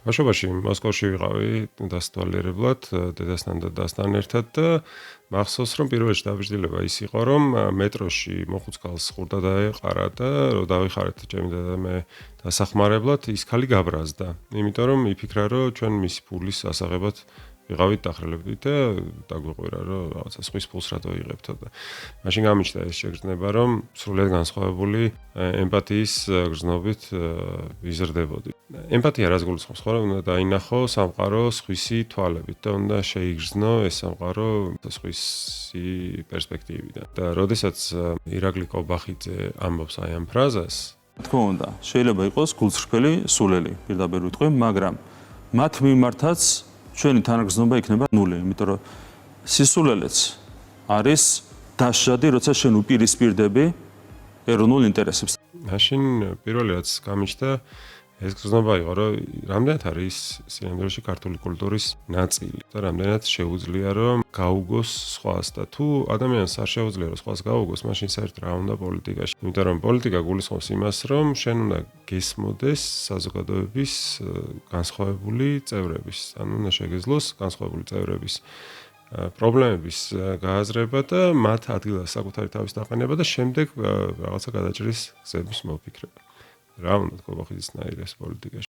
ბავშვობაში მოსკოვში ვიყავი დასტვალიერებლად დედასთან და დასთან ერთად და მახსოვს რომ პირველში დაბეჭდილება ის იყო რომ მეტროში მოხუცკალს ხურდა დაეყარა და რომ დავიხარეთ ჩემი და მე დასახმარებლად ის ხალი გაბრაზდა. იმიტომ რომ იფიქრა რომ ჩვენ მისი ფულის ასაღებად ვიყავით დახრილებდით და დაგვიყვირა რომ რაღაცა სხვის ფულს რატო იღებთო და მაშინ გამიჩნდა ეს შეგრძნება რომ სრულიად განსხვავებული ემპათიის გრძნობით ვიზრდებოდი. ემპათია რას გულისხმობს ხო რომ უნდა დაინახო სამყარო სხვისი თვალებით და უნდა შეიგრძნო ეს სამყარო სხვისი პერსპექტივიდან. და როდესაც ირაკლი კობახიძე ამბობს აი ამ ფრაზას, თქო უნდა, შეიძლება იყოს გულწრფელი სულელი, პირდაპირ ვიტყვი, მაგრამ მათ მიმართაც ჩვენი თანაგრძნობა იქნება ნული, იმიტომ რომ სისულელეც არის დასჯადი, როცა შენ უპირისპირდები ეროვნულ ინტერესებს. მაშინ პირველი რაც გამიჩნდა ეს გრძნობა იყო, რომ რამდენად არის სინამდვილეში ქართული კულტურის ნაწილი და რამდენად შეუძლია რომ გაუგოს სხვას და თუ ადამიანს არ შეუძლია რომ სხვას გაუგოს, მაშინ საერთოდ რა უნდა პოლიტიკაში. იმიტომ რომ პოლიტიკა გულისხმობს იმას, რომ შენ უნდა გესმოდეს საზოგადოების განსხვავებული წევრების, ანუ უნდა შეგეძლოს განსხვავებული წევრების პრობლემების გააზრება და მათ ადგილას საკუთარი თავის დაყენება და შემდეგ რაღაცა გადაჭრის გზების მოფიქრება. რა უნდა კობახიძის ნაირ ეს პოლიტიკაში.